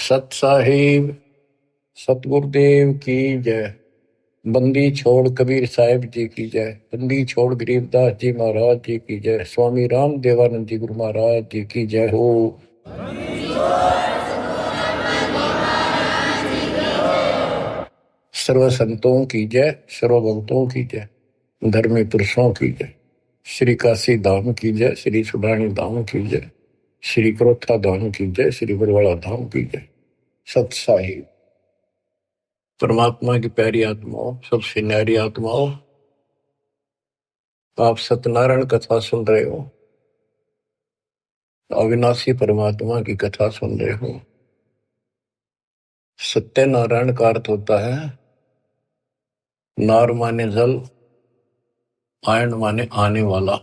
सत साहिब सतगुरुदेव की जय। बंदी छोड़ कबीर साहिब जी की जय। बंदी छोड़ गरीबदास जी महाराज जी की जय। स्वामी राम देवानंद जी गुरु महाराज जी की जय हो। सर्व संतों की जय, सर्व भक्तों की जय, धर्मी पुरुषों की जय। श्री काशी धाम की जय, श्री सुडानी धाम की जय, श्री क्रोथा धाम की जय, श्री बरवाड़ा धाम की जय। सत साहिब परमात्मा की प्यारी आत्माओं, सबसे न्यारी आत्माओं, आप सत्यनारायण कथा सुन रहे हो। अविनाशी परमात्मा की कथा सुन रहे हो। सत्यनारायण का अर्थ होता है नार माने जल, आयन माने आने वाला।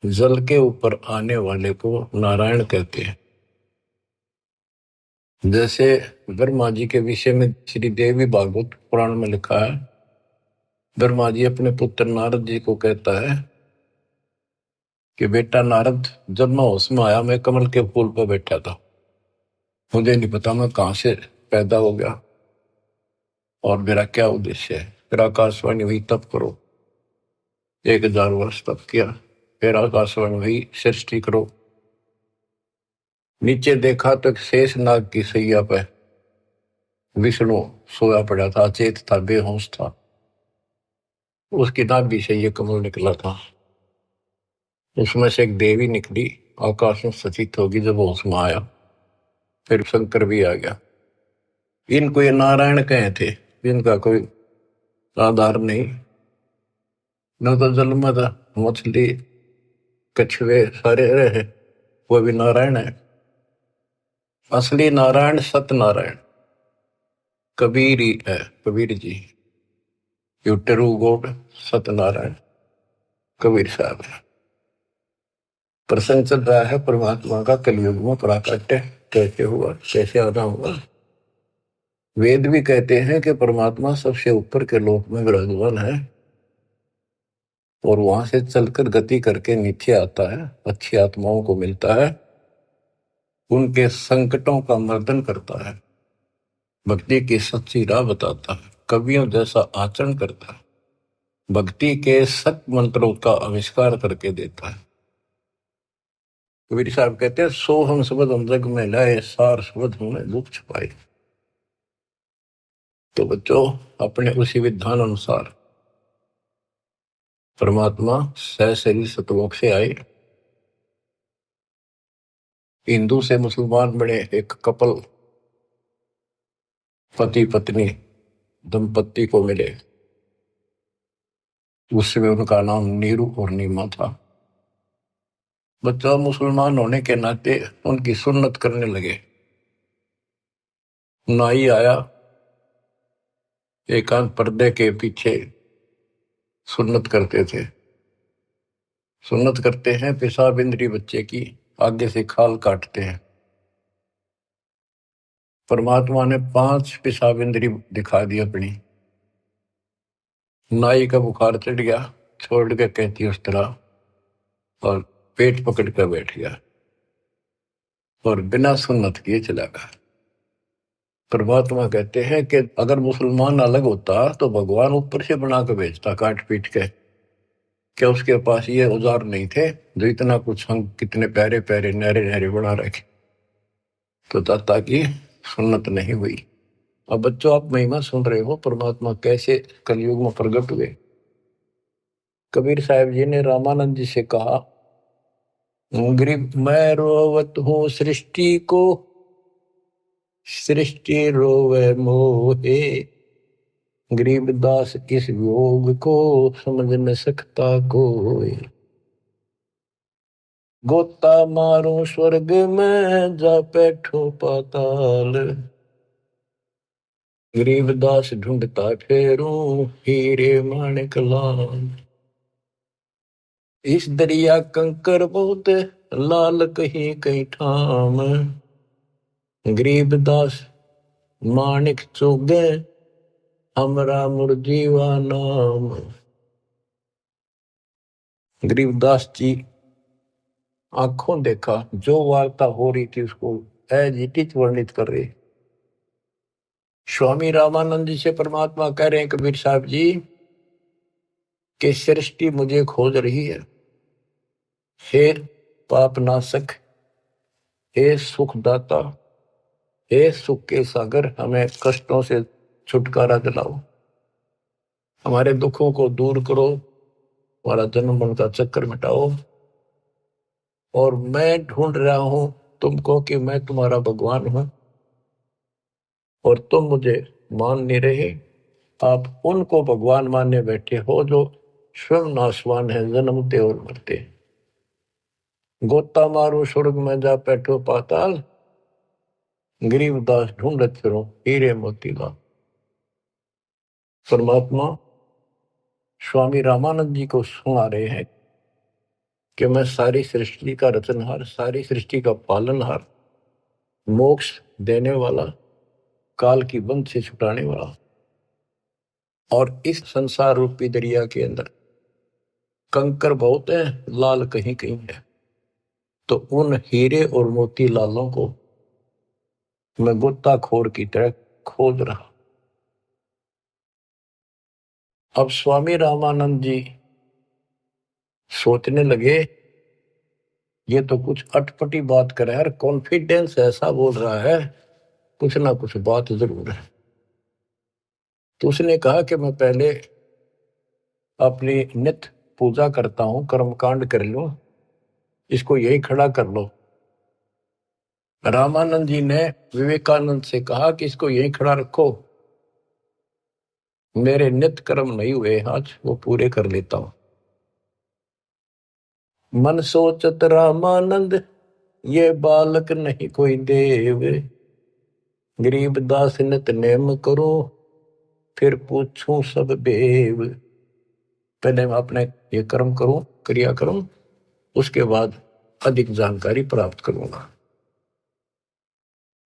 जल के ऊपर आने वाले को नारायण कहते हैं। जैसे ब्रह्मा जी के विषय में श्री देवी भागवत पुराण में लिखा है, ब्रह्मा जी अपने पुत्र नारद जी को कहता है कि बेटा नारद, जब मैं होश में आया मैं कमल के फूल पर बैठा था, मुझे नहीं पता मैं कहां से पैदा हो गया और मेरा क्या उद्देश्य है। फिर आकाशवाणी हुई तप करो, 1000 वर्ष तप किया। फिर आकाशवाणी हुई सृष्टि करो। नीचे देखा तो एक शेष नाग की सैया पे विष्णु सोया पड़ा था, अचेत था, बेहोश था। उसकी नाभि से ये कमल निकला था। उसमें से एक देवी निकली, आकाश में सचित होगी। जब होश में आया फिर शंकर भी आ गया। इनको ये नारायण कहे थे, इनका कोई आधार नहीं। न तो जल में था, मछली कछुए सारे रहे, वो भी नारायण है। असली नारायण सत्यनारायण कबीर ही है, Kabir ji. You true god Satyanarayan Kabir Sahab है। प्रसंग चल रहा है परमात्मा का कलयुग में प्राकट्य कैसे हुआ, कैसे आना हुआ। वेद भी कहते हैं कि परमात्मा सबसे ऊपर के लोक में विराजमान है और वहां से चलकर गति करके नीचे आता है, अच्छी आत्माओं को मिलता है, उनके संकटों का मर्दन करता है, भक्ति की सच्ची राह बताता है, कवियों जैसा आचरण करता है, भक्ति के सत मंत्रों का आविष्कार करके देता है। कबीर साहब कहते हैं, सो हम शब्द हम जग में लाए, सार शब्द हमने दुख छुपाए। तो बच्चों, अपने उसी विधान अनुसार परमात्मा सहशरीर सतलोक से आए, हिंदू से मुसलमान बने, एक कपल पति पत्नी दंपत्ति को मिले। उसमें उनका नाम नीरू और नीमा था। बच्चा मुसलमान होने के नाते उनकी सुन्नत करने लगे। नाई आया, एकांत पर्दे के पीछे सुन्नत करते थे। सुन्नत करते हैं, पेशाब इंद्री बच्चे की आगे से खाल काटते हैं। परमात्मा ने 5 पेशाब इंद्री दिखा दी अपनी। नाई का बुखार चढ़ गया, छोड़ के कहती उस तरह, और पेट पकड़ कर बैठ गया और बिना सुन्नत किए चला गया। परमात्मा कहते हैं कि अगर मुसलमान अलग होता तो भगवान ऊपर से बना के भेजता काट पीट के। क्या उसके पास ये औजार नहीं थे जो इतना कुछ हम कितने प्यारे प्यारे नहरे नहरे बना रखे। तो दाता की सुन्नत नहीं हुई। अब बच्चों, आप महिमा सुन रहे हो परमात्मा कैसे कलयुग में प्रकट हुए। कबीर साहब जी ने रामानंद जी से कहा, गरीब मैं रोवत हूँ सृष्टि को, सृष्टि रोवे मोहे, गरीबदास इस योग को समझ न सकता कोई। गोता मारूं स्वर्ग में जा बैठूं पाताल, गरीबदास ढूंढता फेरूं हीरे माणिक लाल। इस दरिया कंकर बहुत लाल कहीं कहीं ठाम, गरीबदास माणिक चोगे हमरा मुरजीवा नाम। गरीबदास जी आंखों देखा, जो वार्ता हो रही थी उसको एज इट इज वर्णित कर रहे। स्वामी रामानंद जी से परमात्मा कह रहे हैं कबीर साहब जी कि सृष्टि मुझे खोज रही है। हे पाप नाशक, हे सुखदाता, हे सुख के सागर, हमें कष्टों से छुटकारा दिलाओ, हमारे दुखों को दूर करो, हमारा जन्म मरण का चक्कर मिटाओ। और मैं ढूंढ रहा हूं तुमको कि मैं तुम्हारा भगवान हूं और तुम मुझे मान नहीं रहे। आप उनको भगवान मानने बैठे हो जो स्वयं नाशवान है, जन्मते और मरते। गोता मारो स्वर्ग में जा बैठो पाताल, गरीबदास ढूंढत फिरो हीरे मोतीलाल। परमात्मा स्वामी रामानंद जी को सुना रहे हैं कि मैं सारी सृष्टि का रचनहार, सारी सृष्टि का पालनहार, मोक्ष देने वाला, काल की बंध से छुटाने वाला, और इस संसार रूपी दरिया के अंदर कंकर बहुत है, लाल कहीं कहीं है। तो उन हीरे और मोती लालों को मैं गोताखोर की तरह खोज रहा। अब स्वामी रामानंद जी सोचने लगे ये तो कुछ अटपटी बात कर रहा है, कॉन्फिडेंस ऐसा बोल रहा है, कुछ ना कुछ बात जरूर है। तो उसने कहा कि मैं पहले अपनी नित्य पूजा करता हूं, कर्मकांड कर लो, इसको यही खड़ा कर लो। रामानंद जी ने विवेकानंद से कहा कि इसको यही खड़ा रखो, मेरे नित्य कर्म नहीं हुए आज, वो पूरे कर लेता हूं। मन सोचत रामानंद ये बालक नहीं कोई देव, गरीब दास नित नेम करो फिर पूछूं सब बेव। पहले मैं अपने ये कर्म करूं, क्रिया करूं, उसके बाद अधिक जानकारी प्राप्त करूंगा।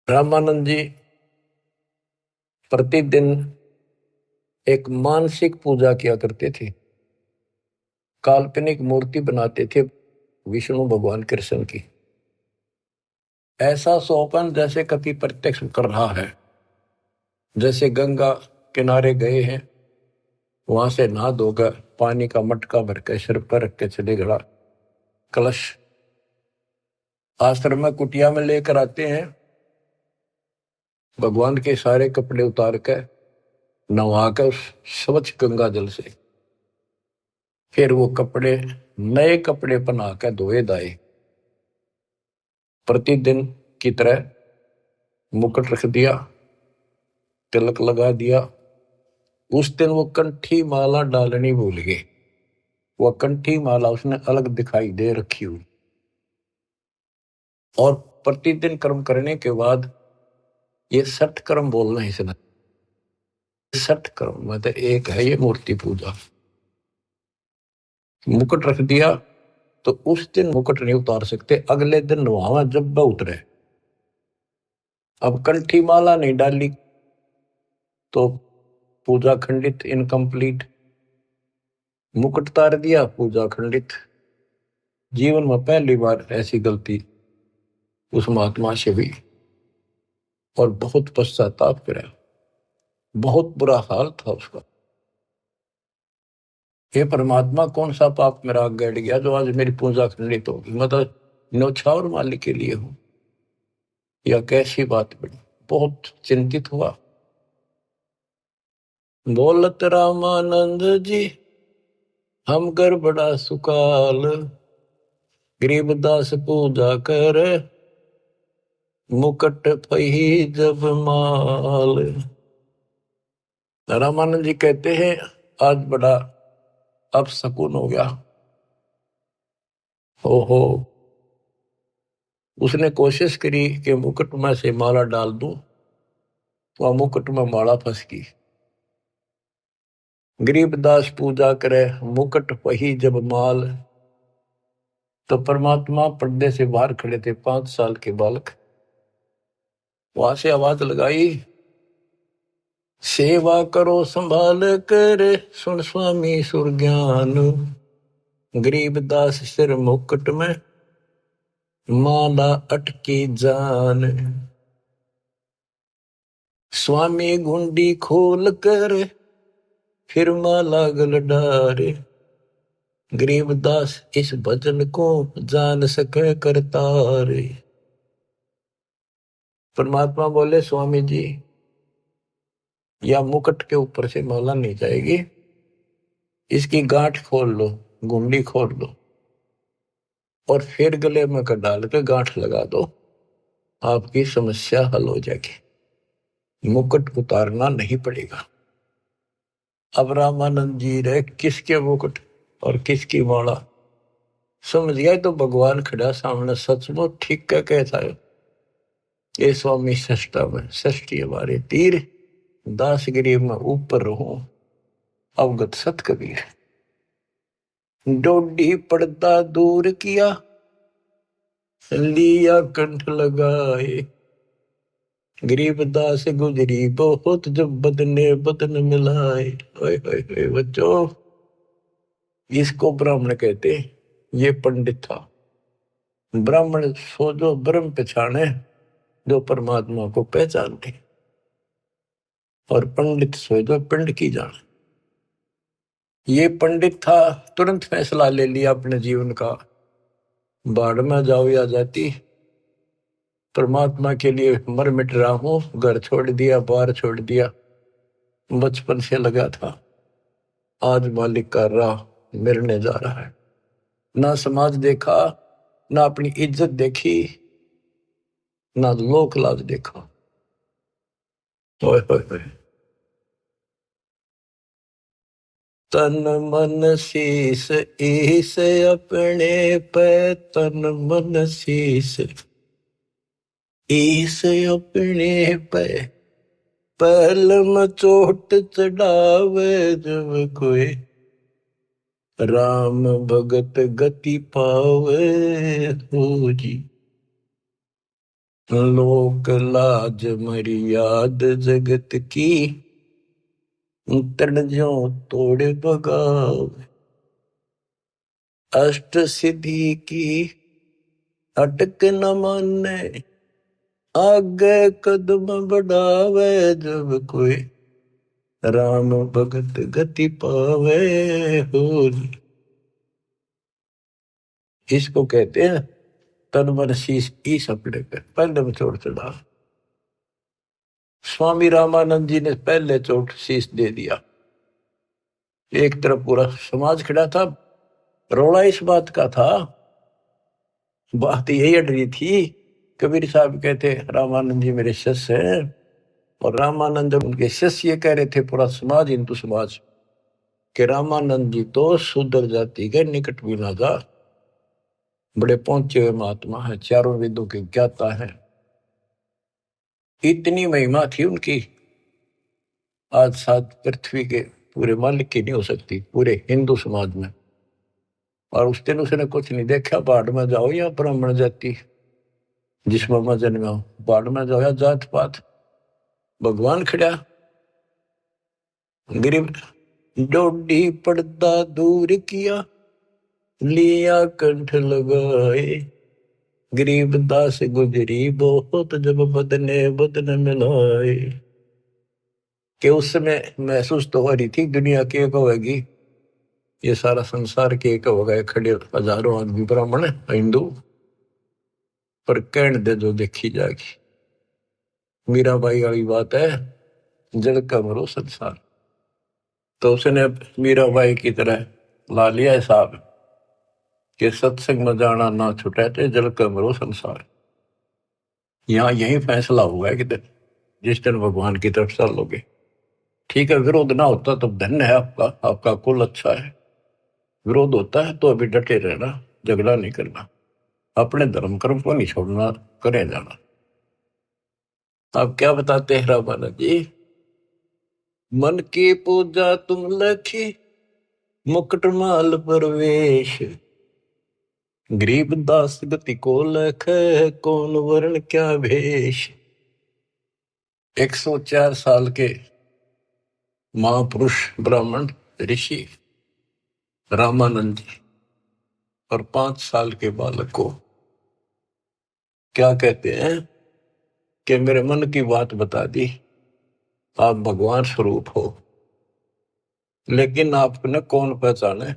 रामानंद जी प्रतिदिन एक मानसिक पूजा किया करते थे, काल्पनिक मूर्ति बनाते थे विष्णु भगवान कृष्ण की। ऐसा सोपन जैसे कभी प्रत्यक्ष कर रहा है, जैसे गंगा किनारे गए हैं, वहां से नहा धोकर पानी का मटका भर के सिर पर रख के चले गड़ा, कलश आश्रम में कुटिया में लेकर आते हैं, भगवान के सारे कपड़े उतार कर नहा कर उस स्वच्छ गंगा जल से फिर वो कपड़े नए कपड़े पहना कर धोए दाए। प्रतिदिन की तरह मुकुट रख दिया, तिलक लगा दिया। उस दिन वो कंठी माला डालनी भूल गए, वो कंठी माला उसने अलग दिखाई दे रखी हुई। और प्रतिदिन कर्म करने के बाद ये 60 कर्म बोलना ही सुना, 60 कर्म मतलब एक है ये मूर्ति पूजा। मुकुट रख दिया तो उस दिन मुकुट नहीं उतार सकते, अगले दिन नहावा जब वह उतरे। अब कंठी माला नहीं डाली तो पूजा खंडित, इनकम्प्लीट। मुकुट उतार दिया, पूजा खंडित। जीवन में पहली बार ऐसी गलती उस महात्मा से हुई और बहुत पश्चाताप करा, बहुत बुरा हाल था उसका। हे परमात्मा, कौन सा पाप मेरा आग गड़ गया जो आज मेरी पूजा खंडित होगी, मतलब न्यौछावर मालिक के लिए हूं, या कैसी बात बनी। बहुत चिंतित हुआ। बोलत रामानंद जी हम कर बड़ा सुकाल, गरीबदास पूजा कर मुकट पही जब माल। रामानंद जी कहते हैं आज बड़ा अपशकुन हो गया। ओहो, उसने कोशिश करी कि मुकुट में से माला डाल दूं, तो मुकुट में माला फंस गई। गरीबदास पूजा करे मुकुट वही जब माल। तो परमात्मा पर्दे से बाहर खड़े थे, 5 साल के बालक। वहां से आवाज लगाई, सेवा करो संभाल कर सुन स्वामी सुरज्ञान, गरीबदास सिर मुकुट में माला अटकी जान, स्वामी गुंडी खोल कर फिर माला गल डारे, गरीबदास इस भजन को जान सके करतारे। परमात्मा बोले स्वामी जी या मुकुट के ऊपर से माला नहीं जाएगी, इसकी गांठ खोल लो, गुंडी खोल लो और फिर गले में कर डाल के गांठ लगा दो, आपकी समस्या हल हो जाएगी, मुकुट उतारना नहीं पड़ेगा। अब रामानंद जी रे किसके मुकुट और किसकी माला समझ गया तो भगवान खड़ा सामने, सचमुच ठीक क्या कहता है ये स्वामी सष्टा में षष्ठी हमारे तीर, दासगिरी में ऊपर रहूं अवगत सत कबीर। डोडी पर्दा दूर किया लिया कंठ लगाए, गरीबदास गुजरी बहुत जब बदने बदन मिलाए। ओए ओए ओए बच्चों, इसको ब्राह्मण कहते, ये पंडित था। ब्राह्मण सो जो ब्रह्म पहचाने, जो परमात्मा को पहचानते, और पंडित सो जो पिंड की जाने। ये पंडित था, तुरंत फैसला ले लिया अपने जीवन का, बाढ़ में जाओ या जाती, परमात्मा के लिए मर मिट रहा हूं, घर छोड़ दिया, बार छोड़ दिया, बचपन से लगा था, आज मालिक का राह मिलने जा रहा है। ना समाज देखा, ना अपनी इज्जत देखी, ना लोक लाज देखा। ओए ओए ओए, तन मन शीस ईस अपने पे, तन मन शीस ईस अपने पे, पहल में चोट चढ़ावे जब कोई, राम भगत गति पावे हो जी। लोक लाज मर्याद जगत की, तन जो तोड़ बगाव, अष्ट सिद्धि की अटक न माने, आगे कदम बढ़ावे जब कोई, राम भगत गति पावे हो। इसको कहते हैं तन मन शीश ईस अपने पे, पहले में चोट चढ़ा। स्वामी रामानंद जी ने पहले चोट शीश दे दिया। एक तरफ पूरा समाज खड़ा था, रोला इस बात का था, बात यही अड़ रही थी। कबीर साहब कहते रामानंद जी मेरे शिष्य हैं, और रामानंद उनके शिष्य ये कह रहे थे, पूरा समाज हिंदू समाज, कि रामानंद जी तो शूद्र जाति के निकट भी ना जा, बड़े पहुंचे हुए महात्मा है, चारों वेदों के ज्ञाता है। इतनी महिमा थी उनकी, आज साथ पृथ्वी के पूरे मालिक की नहीं हो सकती, पूरे हिंदू समाज में। और उस दिन उसने कुछ नहीं देखा, बाढ़ में जाओ या ब्राह्मण जाति, जिसमें मैं जन्मा हूं, बाढ़ में जाओ या जात पात, भगवान खड़ा। गरीब डोडी पर्दा दूर किया लिया कंठ लगाए, गरीबदास गुजरी बहुत जब बदने बदन मिलाए। कि उस समय महसूस तो हो रही थी दुनिया के एक होगी, ये सारा संसार के एक होगा, खड़े हजारों आदमी ब्राह्मण हिंदू, पर कहने दे जो देखी जाएगी। मीराबाई वाली बात है, जड़ का मरो संसार। तो उसने मीराबाई की तरह ला लिया हिसाब कि सत्संग में जाना ना छुटे थे, जल का मरो संसार। यहाँ यही फैसला हुआ है कि जिस दिन भगवान की तरफ चलोगे, ठीक है, विरोध ना होता तो धन्य है आपका, आपका कुल अच्छा है। विरोध होता है तो अभी डटे रहना, झगड़ा नहीं करना, अपने धर्म कर्म को नहीं छोड़ना, करे जाना। आप क्या बताते हैं रामानंद जी, मन की पूजा तुम लखी मुकुट माल परवेश, गरीबदास गति को लख कौन वर्ण क्या भेष। 104 साल के महापुरुष ब्राह्मण ऋषि रामानंद जी और 5 साल के बालक को क्या कहते हैं कि मेरे मन की बात बता दी, आप भगवान स्वरूप हो, लेकिन आपको न कौन पहचाने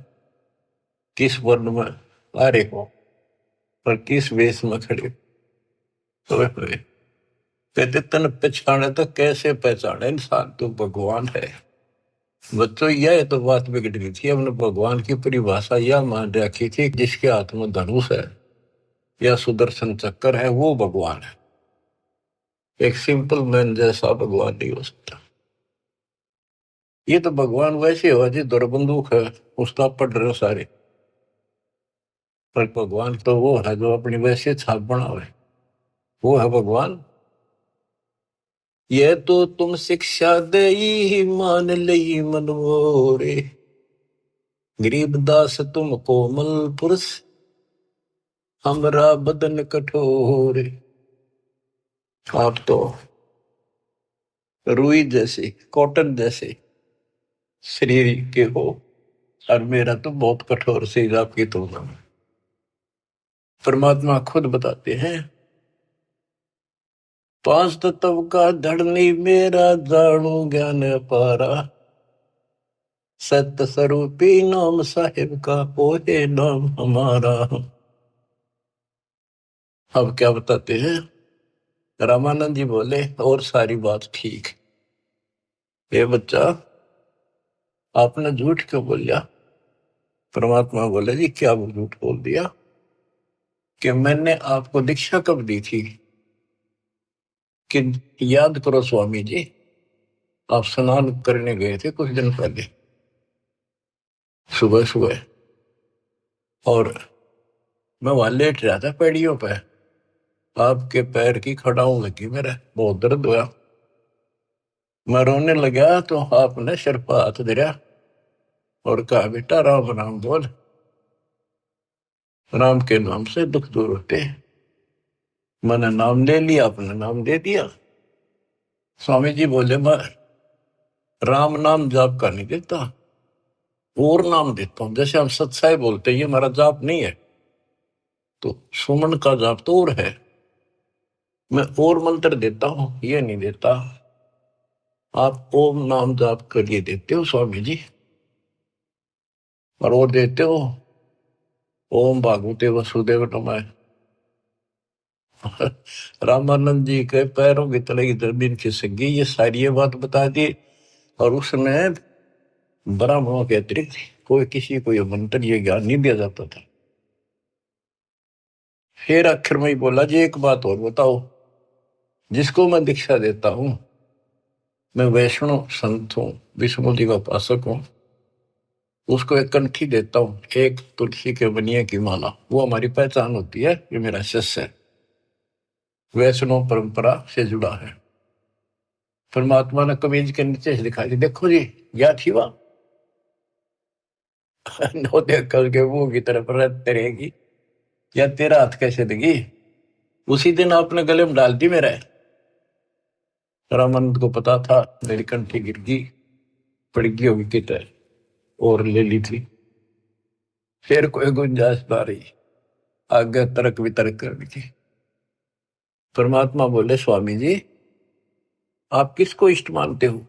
किस वर्ण में आ रहे हो और किस वेश में खड़े हो। कहते तन पहचाने तो कैसे पहचाने इंसान, तो भगवान है। बच्चों यह तो बात बिगड़ गई थी, हमने भगवान की परिभाषा यह मान रखी थी जिसके हाथ में धनुष है या सुदर्शन चक्कर है वो भगवान है। एक सिंपल मैन जैसा भगवान नहीं हो सकता। ये तो भगवान वैसे हो जी दौर बंदूक है उसका पढ़ रहे हो सारे, पर भगवान तो वो है जो अपनी वैसे छाप बनावे, वो है भगवान। ये तो तुम शिक्षा दे ही मान लई मनमोरे, गरीबदास तुम कोमल पुरुष, हमरा बदन कठोर। आप तो रुई जैसे कॉटन जैसे शरीर के हो और मेरा तो बहुत कठोर शरीर आपकी तुलना में। परमात्मा खुद बताते हैं, पांच तत्व का धड़नी मेरा जानू ज्ञान पारा, सत्य स्वरूपी नाम साहिब का ओहे नाम हमारा। अब क्या बताते हैं, रामानंद जी बोले और सारी बात ठीक, ये बच्चा आपने झूठ क्यों बोल दिया। परमात्मा बोले जी क्या झूठ बोल दिया कि मैंने आपको दीक्षा कब दी थी कि याद करो स्वामी जी, आप स्नान करने गए थे कुछ दिन पहले सुबह सुबह, और मैं वहां लेट रहा था पैड़ियों पे, आपके पैर की खड़ाऊ लगी, मेरा बहुत दर्द हुआ, मैं रोने लगा तो आपने सिर पर हाथ धरा और कहा बेटा राम राम बोल, राम के नाम से दुख दूर होते हैं। मैंने नाम ले लिया, आपने नाम दे दिया। स्वामी जी बोले मैं राम नाम जाप का नहीं देता, और नाम देता हूं, जैसे हम सत्साई बोलते हैं ये हमारा जाप नहीं है, तो सुमन का जाप तो और है, मैं और मंत्र देता हूं ये नहीं देता। आप ओम नाम जाप के लिए देते हो स्वामी जी, और वो देते हो ओम भागवते वसुदेव नमः। रामानंद जी के पैरों की तले की जमीन खिसक गई, ये सारी ये बात बता दी, और उसमें ब्राह्मणों के अतिरिक्त कोई किसी को ये मंत्र ये ज्ञान नहीं दिया जाता था। फिर आखिर में ही बोला जी एक बात और बताओ, जिसको मैं दीक्षा देता हूं, मैं वैष्णव संत हूं, विष्णु जी का उपासक हूं, उसको एक कंठी देता हूं, एक तुलसी के बनिए की माला, वो हमारी पहचान होती है, ये मेरा शिष्य है, वैष्णव परंपरा से जुड़ा है। परमात्मा ने कमीज के नीचे से दिखाई दी, देखो जी क्या थी वह। नो देख करके मुंह की तरफ रहते रहेगी, या तेरा हाथ कैसे देगी। उसी दिन आपने गले में डाल दी मेरा। रामानंद को पता था मेरी कंठी गिर गई, पड़ गई होगी कितने और ले ली थी, फिर कोई गुंजाइश ना रही आगे तर्क वितर्क करने की। परमात्मा बोले स्वामी जी आप किसको इष्ट मानते हो।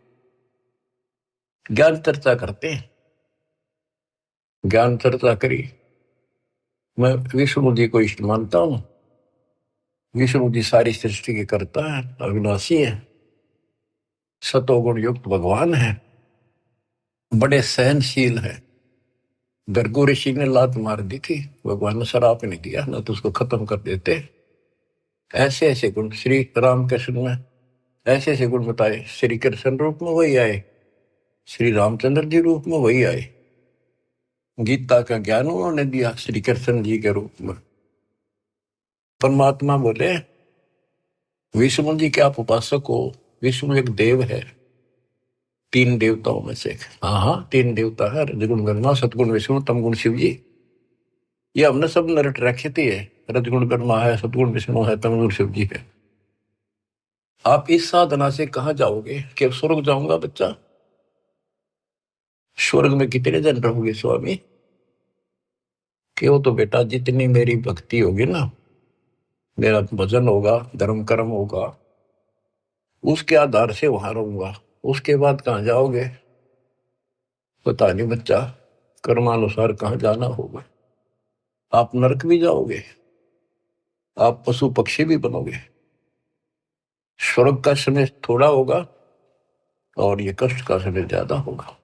ज्ञान चर्चा करते हैं, ज्ञान चर्चा करी, मैं विष्णु जी को इष्ट मानता हूं। विष्णु जी सारी सृष्टि के कर्ता है, अविनाशी है, सतोगुण युक्त भगवान है, बड़े सहनशील है। गर्गो ऋषि ने लात मार दी थी, भगवान ने शराप नहीं दिया, ना तो उसको खत्म कर देते। ऐसे ऐसे गुण श्री रामकृष्ण में ऐसे ऐसे गुण बताए, श्री कृष्ण रूप में वही आए, श्री रामचंद्र जी रूप में वही आए, गीता का ज्ञान उन्होंने दिया श्री कृष्ण जी के रूप में। परमात्मा बोले विष्णु जी के आप उपासक हो, विष्णु एक देव है, तीन देवताओं में से एक। हाँ हाँ तीन देवता है, रजगुण ब्रह्मा, सतगुण विष्णु, तमगुण शिव जी। ये हमने सब नरट रखे थे, रजगुण ब्रह्मा है, सतगुण विष्णु है, तमगुण शिव जी है। आप इस साधना से कहां जाओगे कि स्वर्ग जाऊंगा बच्चा। स्वर्ग में कितने दिन रहोगे स्वामी, कि वो तो बेटा जितनी मेरी भक्ति होगी ना, मेरा भजन होगा, धर्म कर्म होगा, उसके आधार से वहां रहूंगा। उसके बाद कहाँ जाओगे पता नहीं बच्चा, कर्मानुसार कहाँ जाना होगा। आप नरक भी जाओगे, आप पशु पक्षी भी बनोगे। स्वर्ग का समय थोड़ा होगा और ये कष्ट का समय ज्यादा होगा।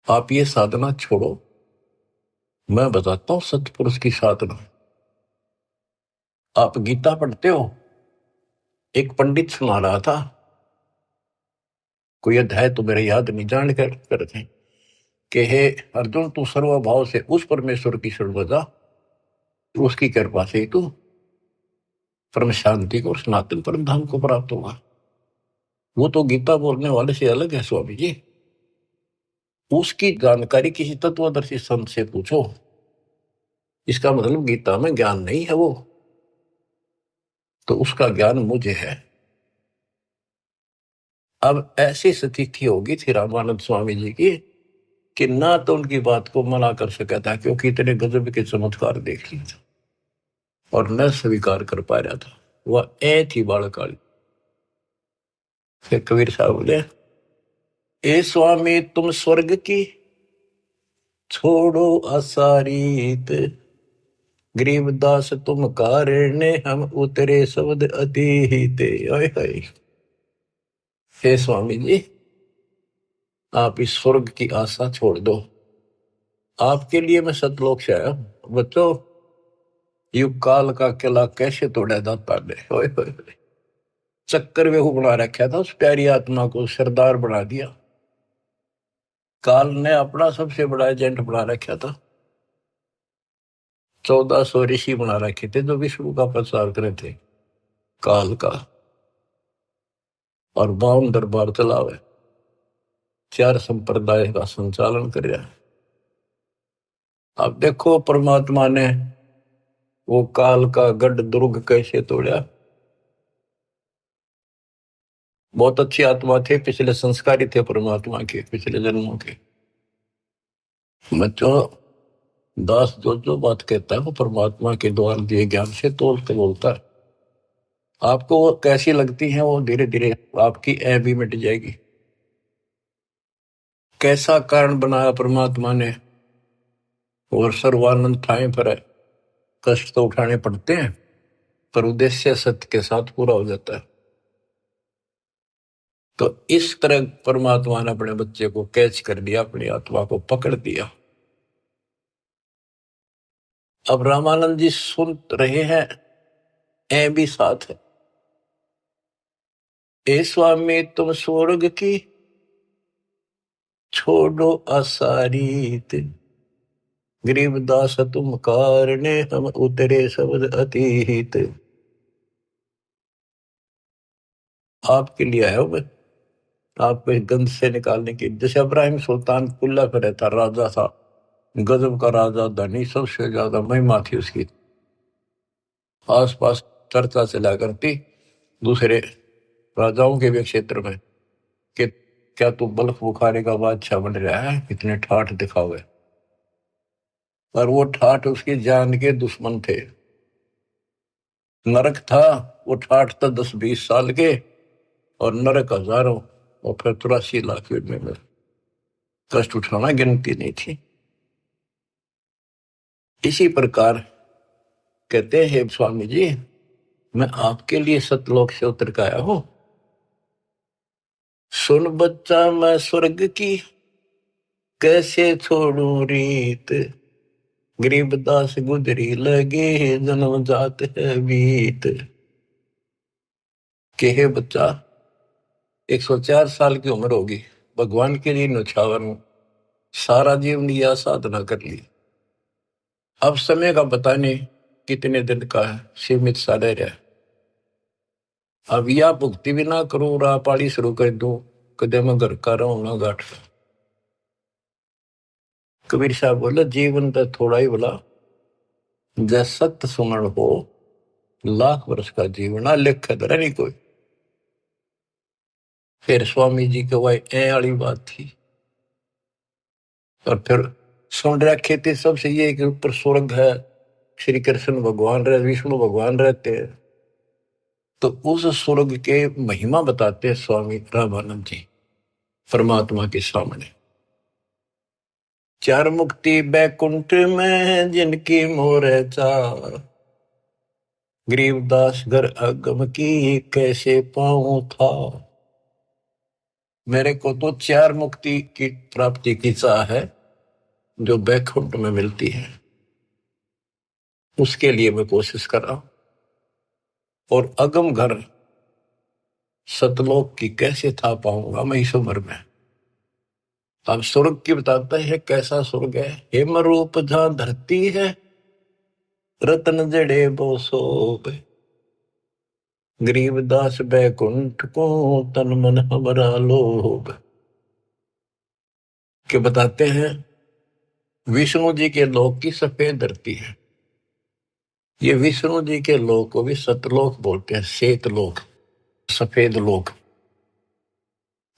आप ये साधना छोड़ो, मैं बताता हूं सतपुरुष की साधना। आप गीता पढ़ते हो, एक पंडित सुना रहा था, कोई अध्याय तो मेरे याद नहीं, जान कर करते कि हे अर्जुन, तू सर्वभाव से उस परमेश्वर की शरण बजा, उसकी कृपा से तू परम शांति को और सनातन परम धाम को प्राप्त होगा। वो तो गीता बोलने वाले से अलग है स्वामी जी। उसकी जानकारी किसी तत्वदर्शी संत से पूछो। इसका मतलब गीता में ज्ञान नहीं है वो, तो उसका ज्ञान मुझे है। अब ऐसी स्थिति होगी थी रामानंद स्वामी जी की कि ना तो उनकी बात को मना कर सका था, क्योंकि इतने गजब के चमत्कार देख लिए थे, और न स्वीकार कर पा रहा था। वह ए थी बालकाली। फिर कबीर साहब बोले, ए स्वामी तुम स्वर्ग की छोड़ो असारीत, गरीबदास तुम कारण हम उतरे शब्द अतीत। हे स्वामी जी, आप इस स्वर्ग की आशा छोड़ दो। आपके लिए मैं सतलोक से आया बच्चों। युग काल का किला कैसे तोड़ा जाता है। चक्कर वे बना रखा था, उस प्यारी आत्मा को सरदार बना दिया। काल ने अपना सबसे बड़ा एजेंट बना रखा था। 1400 ऋषि बना रखे थे जो विष्णु का प्रचार करे थे काल का, और 52 दरबार चलावे, 4 संप्रदाय का संचालन कर रहा है। अब देखो परमात्मा ने वो काल का गढ़ दुर्ग कैसे तोड़ा। बहुत अच्छी आत्मा थे, पिछले संस्कारी थे परमात्मा के, पिछले जन्मों के। बच्चों, दास जो जो बात कहता है वो परमात्मा के द्वारा दिए ज्ञान से तोल के बोलता है। आपको वो कैसी लगती है, वो धीरे धीरे आपकी ऐ भी मिट जाएगी। कैसा कारण बनाया परमात्मा ने, और सर्वानंद ठाए पर है। कष्ट तो उठाने पड़ते हैं, पर उद्देश्य सत्य के साथ पूरा हो जाता है। तो इस तरह परमात्मा ने अपने बच्चे को कैच कर दिया, अपनी आत्मा को पकड़ दिया। अब रामानंद जी सुन रहे हैं, ऐ भी साथ है। ए स्वामी तुम स्वर्ग की छोड़ो असारीत, गरीबदास तुम कारणे हम उतरे शब्द अतीत। आपके लिए आया हूं मैं, आपको इस गंध से निकालने की। जैसे इब्राहिम सुल्तान कुल्ला पर रहता, राजा था, गजब का राजा, धनी, सबसे ज्यादा महिमा थी उसकी। आस पास चर्चा चला करती दूसरे राजाओं के भी क्षेत्र में कि क्या तू बल्ख बुखारे का बादशाह बन रहा है, कितने ठाठ दिखावे। पर वो ठाठ उसकी जान के दुश्मन थे। नरक था, वो ठाठ था 10-20 साल के, और नरक हजारों, और फिर 83 लाख में कष्ट उठाना गिनती नहीं थी। इसी प्रकार कहते हैं स्वामी जी, मैं आपके लिए सतलोक से उतर के आया हूं। सुन बच्चा मैं स्वर्ग की कैसे छोड़ू रीत, गरीबदास गुजरी लगे जन्म जात है बीत। के हे बच्चा, 104 साल की उम्र होगी, भगवान के लिए न्यौछावर हूं, सारा जीवन यह साधना कर ली। अब समय का पता नहीं कितने दिन का है, सीमित सा रह रहा है। अब या भुक्ति भी ना करूं, राह पाड़ी शुरू कर दूं, कदे मैं घर का रहूं ना घाट का। कबीर साहब बोले, जीवन तो थोड़ा ही बोला, जैसे सत्य सुमरण हो, लाख वर्ष का जीवन आ लिख दर नहीं कोई। फिर स्वामी जी के वही ए वाली बात थी। और फिर सुन रखे थे सबसे ये कि ऊपर स्वर्ग है, श्री कृष्ण भगवान रहे, विष्णु भगवान रहते हैं। तो उस स्वर्ग के महिमा बताते हैं स्वामी रामानंद जी परमात्मा के सामने। चार मुक्ति बैकुंठ में जिनकी मोर चार, गरीबदास घर अगम की कैसे पाऊं था। मेरे को तो चार मुक्ति की प्राप्ति की चाह है जो बैकुंठ में मिलती है, उसके लिए मैं कोशिश कर रहा हूं। और अगम घर सतलोक की कैसे था पाऊंगा मैं इस उम्र में। अब स्वर्ग की बताता है कैसा स्वर्ग है। हेम रूप जहां धरती है, रतन जड़े वो सोब, गरीबदास बैकुंठ को तन मन हमारा लोभ। के बताते हैं विष्णु जी के लोक की सफेद धरती है। ये विष्णु जी के लोक को भी सतलोक बोलते हैं, श्वेत लोक, सफेद लोक।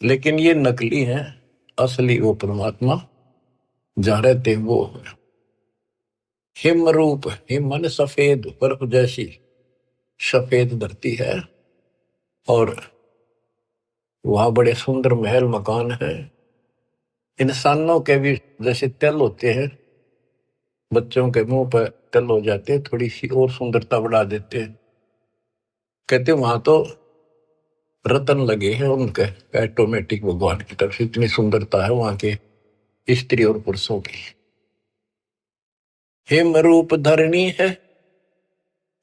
लेकिन ये नकली है, असली वो परमात्मा जहां रहते वो है। हिम रूप, हिम मन सफेद, बर्फ जैसी सफेद धरती है। और वहां बड़े सुंदर महल मकान है। इंसानों के भी जैसे तिल होते हैं, बच्चों के मुंह पर तिल हो जाते हैं, थोड़ी सी और सुंदरता बढ़ा देते हैं। कहते वहां तो रतन लगे हैं उनके ऑटोमेटिक, भगवान की तरफ से इतनी सुंदरता है वहां के स्त्री और पुरुषों की। हिम रूप धरणी है,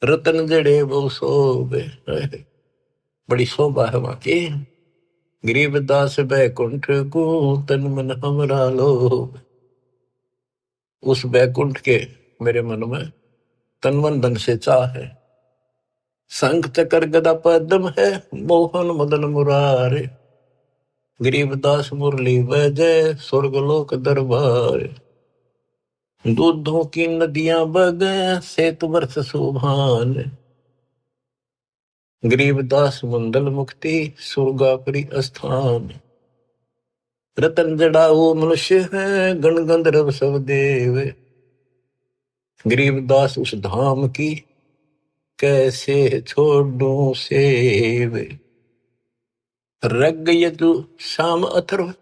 रतन जड़े वो शोभे, बड़ी शोभा है वहां की। गरीबदास बैकुंठ को तन मन हमरा लोभ। उस बैकुंठ के मेरे मन में तन मन धन से चाह है। शंख चक्र गदा पद्म है, मोहन मदन मुरारे, गरीबदास मुरली वजय स्वर्गलोक दरबार। दूधों की नदियां बगे सेतु वर्ष सुभान, गरीबदास मंडल मुक्ति स्वर्गापरी स्थान। रतन जड़ाओ मनुष्य है, गण गंधर्व सब देव, गरीबदास उस धाम की कैसे छोड़ूं सेव। रग यजु शाम अथर्व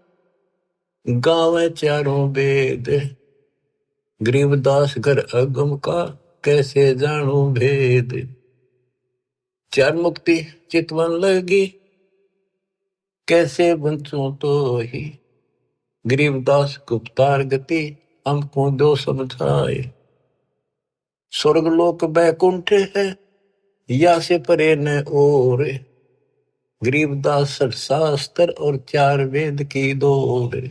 गावे चारों वेद, गरीबदास घर अगम का कैसे जानू भेद। चार मुक्ति चितवन लगी कैसे बंचूं तो ही, गरीबदास गुप्तार गति हमको दो समझाए। स्वर्गलोक बैकुंठ है या से परे न और, गरीबदास शास्त्र और चार वेद की दौड़।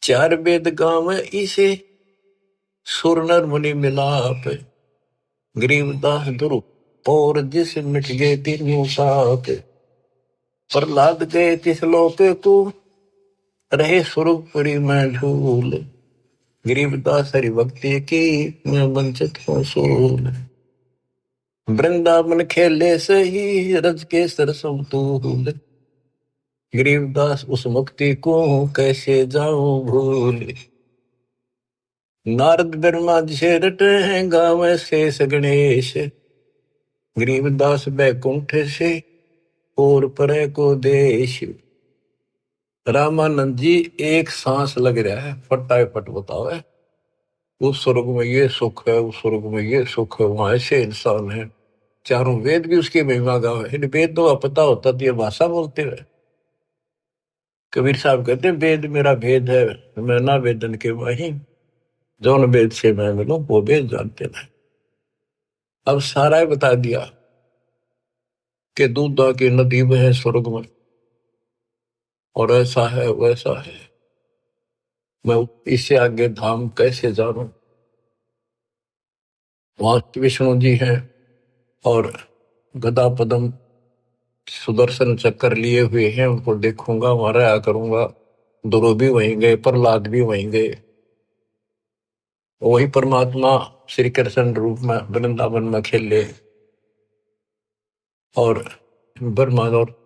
चार वेद गांव इसे सुर नर मुनि मिलाप, गरीबदास दुरु और जिस मिट गए तीनों साप। प्रहलाद गए तिस लोक को रहे स्वरूपरी में झूल, गरीबदास हरि भक्ति की मैं वंचित हूँ सूल। वृंदावन खेले सही रज के सरसम तूल, गरीबदास उस मुक्ति को कैसे जाऊं भूल। नारद ब्रह्मा जी रटे हैं गावे शेष गणेश, गरीबदास बैकुंठ से और परे को देश। रामानंद जी एक सांस लग रहा है फटाए फट बताओ है। उस स्वर्ग में ये सुख है, उस स्वर्ग में ये सुख है, वहां ऐसे इंसान है। चारों वेद भी उसकी महिमा गावे। इन वेद तो पता होता तो ये भाषा बोलते हुए। कबीर साहब कहते हैं वेद मेरा भेद है, मैं ना वेदन के वही, जौन वेद से मैं मिलूं वो वेद जानते ना। अब सारा ही बता दिया कि दूध दहा की नदी में है स्वर्ग में, और ऐसा है वैसा है। मैं इससे आगे धाम कैसे जानूं। वहां विष्णु जी हैं और गदा पदम सुदर्शन चक्कर लिए हुए हैं, उनको देखूंगा, वहां रहा करूंगा। ध्रुव भी वहीं गए, प्रहलाद भी वहीं गए। वही परमात्मा श्री कृष्ण रूप में वृंदावन में खेले, और ब्रह्मा और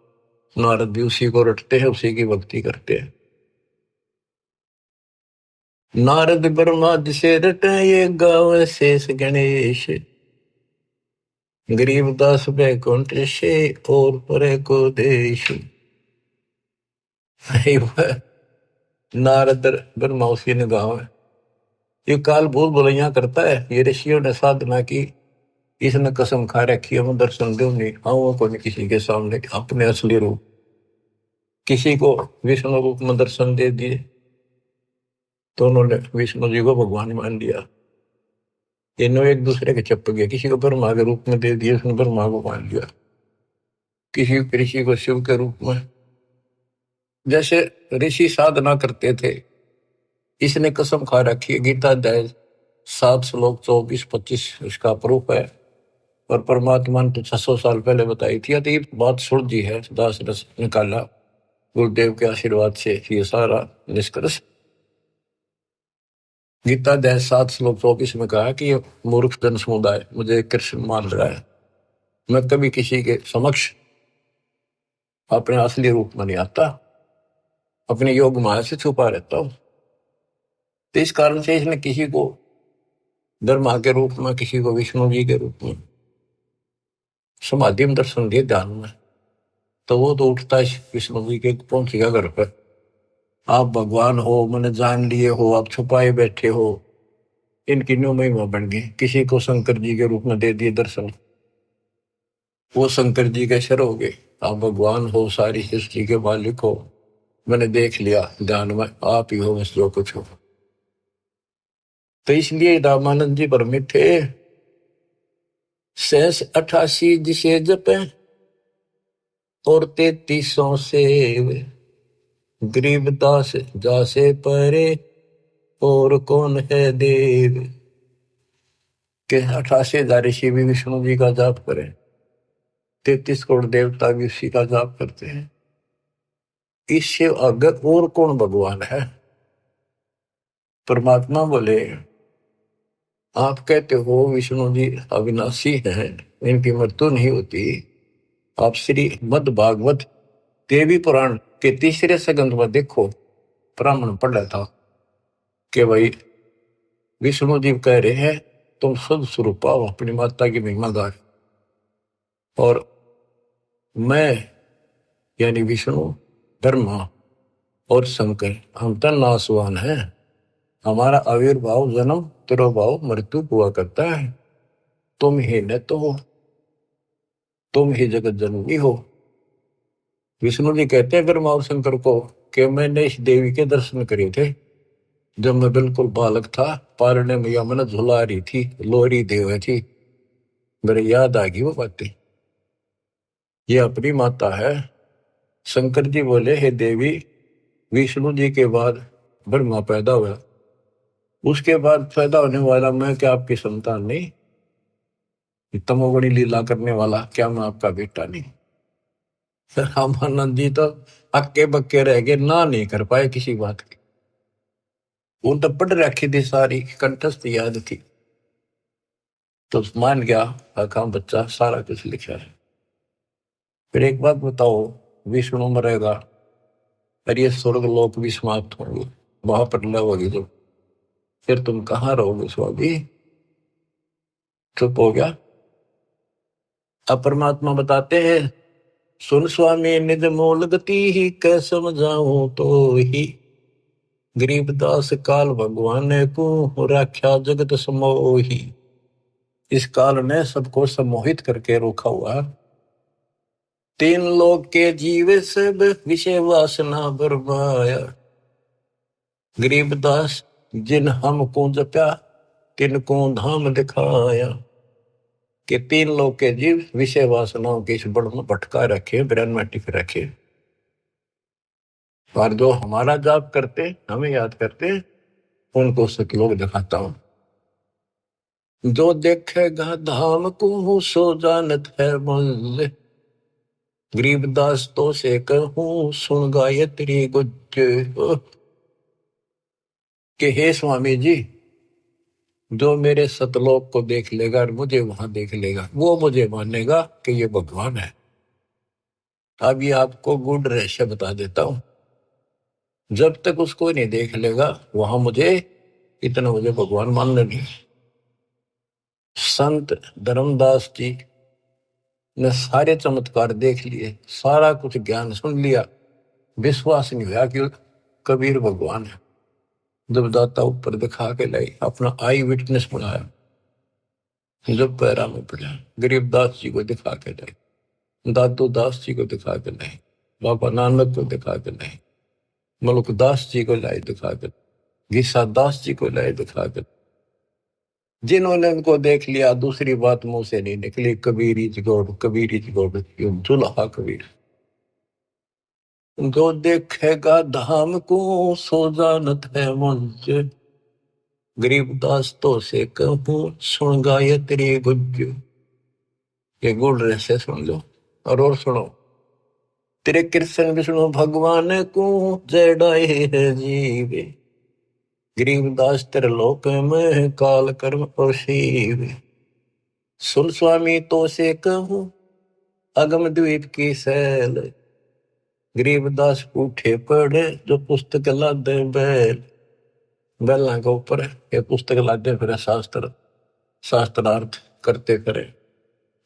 नारद भी उसी को रटते हैं, उसी की भक्ति करते हैं। नारद ब्रह्मा जिसे रटे ये गावे शेष गणेश, गरीबदास बैकुंठ से और परे को देश। नारद ब्रह्मा उसी ने गाँव है। ये काल भूल भुलैया करता है। ये ऋषियों ने साधना की, इसने कसम खा रखी है मैं दर्शन दूं नहीं, आऊंगा को नहीं किसी के सामने अपने असली रूप। किसी को विष्णु रूप में दर्शन दे दिए तो उन्होंने विष्णु जी को भगवान मान लिया। इन्हों एक दूसरे के चप गए। किसी को ब्रह्मा के रूप में दे दिए, उसने ब्रह्मा को मान लिया। किसी को शिव के रूप में। जैसे ऋषि साधना करते थे, इसने कसम खा रखी है। गीता अध्याय 7 श्लोक 24-25 इसका प्रूफ है। और परमात्मा ने तो 600 साल पहले बताई थी। तो ये बात सुलझी है, दास रस निकाला गुरुदेव के आशीर्वाद से ये सारा निष्कर्ष। गीता अध्याय 7 श्लोक 24 में कहा कि ये मूर्ख जन समुदाय मुझे कृष्ण मान रहा है। मैं कभी किसी के समक्ष अपने असली रूप में नहीं आता, अपने योग माया से छुपा रहता हूं। तो इस कारण से इसने किसी को ब्रह्मा के रूप में, किसी को विष्णु जी के रूप में समाधि में दर्शन दिए ध्यान में, तो वो तो उठता है विष्णु जी के पहुंचेगा घर पर। आप भगवान हो, मैंने जान लिए हो, आप छुपाए बैठे हो, इनकी न्यू महिमा बन गई। किसी को शंकर जी के रूप में दे दिए दर्शन, वो शंकर जी के शर हो गए। आप भगवान हो, सारी सृष्टि के मालिक हो, मैंने देख लिया ध्यान में, आप ही हो बस जो कुछ हो। तो इसलिए रामानंद जी भ्रमित थे। 88 जिसे जपे और 33 से गरीबदास जासे परे और कौन है देव। के 88,000 ऋषि भी विष्णु जी का जाप करें, 33 करोड़ देवता भी उसी का जाप करते हैं। इससे आगे और कौन भगवान है। परमात्मा बोले आप कहते हो विष्णु जी अविनाशी हैं, इनकी मृत्यु नहीं होती। आप श्री मद भागवत देवी पुराण के 3 सेकंड में देखो, ब्राह्मण पढ़ रहा था कि भाई विष्णु जी कह रहे हैं तुम शुद्ध स्वरूप पाओ, अपनी माता की महिमा गाय। और मैं यानी विष्णु, ब्रह्मा और शंकर हम तो नासवान हैं। हमारा आविर्भाव, जन्म, तिरोभाव, मृत्यु हुआ करता है। तुम ही नित्य हो, तुम ही जगत जननी हो। विष्णु जी कहते हैं ब्रह्मा और शंकर को कि मैंने इस देवी के दर्शन करे थे जब मैं बिल्कुल बालक था। पारने मैया मैंने झुला रही थी, लोरी देव थी, मेरे याद आ गई वो बातें। ये अपनी माता है। शंकर जी बोले हे देवी, विष्णु जी के बाद ब्रह्मा पैदा हुआ, उसके बाद पैदा होने वाला मैं क्या आपकी संतान नहीं? तमोगुणी लीला करने वाला क्या मैं आपका बेटा नहीं? रामानंद जी तो हक्के बक्के रह गए, ना नहीं कर पाए किसी बात की। वो तो पढ़ रखी थी, सारी कंठस्थ याद थी, तो मान गया आका बच्चा सारा कुछ लिखा है। फिर एक बात बताओ, विष्णु मरेगा और ये स्वर्ग लोक भी समाप्त होंगे, महाप्रलय होगी जब, फिर तुम कहाँ रहोगे स्वामी? चुप हो गया। अब परमात्मा बताते हैं सुन स्वामी निज मूल गति ही कै समझाऊं तो ही, गरीबदास काल भगवान को राख्या जगत समोही। इस काल ने सबको सम्मोहित करके रोका हुआ। 3 लोक के जीव सब विषय वासना बरमाया, गरीबदास जिन हमको जप्या तिनको धाम दिखाया। कि 3 लोक के जीव विषय वासनाओं के इस बड़ में भटका रखे, ब्रह्म में टिक रखे। और जो हमारा जाप करते, हमें याद करते, उनको सतलोक दिखाता हूं। जो देखेगा धाम को सो जानत है मंजिल, गरीबदास तो से कहूं सुन गायत्री गुज। कि हे स्वामी जी, जो मेरे सतलोक को देख लेगा और मुझे वहां देख लेगा, वो मुझे मानेगा कि ये भगवान है। अब ये आपको गूढ़ रहस्य बता देता हूं। जब तक उसको नहीं देख लेगा, वहां मुझे इतना मुझे भगवान मानने नहीं। संत धर्मदास जी ने सारे चमत्कार देख लिए, सारा कुछ ज्ञान सुन लिया, विश्वास नहीं हुआ कि कबीर भगवान है। जब दाता ऊपर दिखा के लाई, अपना आई विटनेस बनाया, जब पैरा में पड़ा, गरीबदास जी को दिखा के लाई, दादू दास जी को दिखा के लाई, बाबा नानक को दिखा के लाई, मलुकदास जी को लाई दिखा के, गीसा दास जी को लाई दिखा के। जिन्होंने उनको देख लिया, दूसरी बात मुंह से नहीं निकली, Kabir is God, Kabir is God, दुल्हा कबीर। जो देखेगा धाम को सो जानत है मुझ, गरीबदास तो से कहूं सुन गायत्री गुज। ये गुड़ रहस्य सुन लो और सुनो। तेरे कृष्ण विष्णु भगवान को जड़ाए है जीवे, गरीबदास तेरे लोक में काल कर्म और शिव। सुन स्वामी तो से कहूं अगम द्वीप की सैल, गरीबदास उठे पड़े जो पुस्तक लादे बैल। बैलों के ऊपर ये पुस्तक लादे फिर शास्त्रार्थ करते फिरे,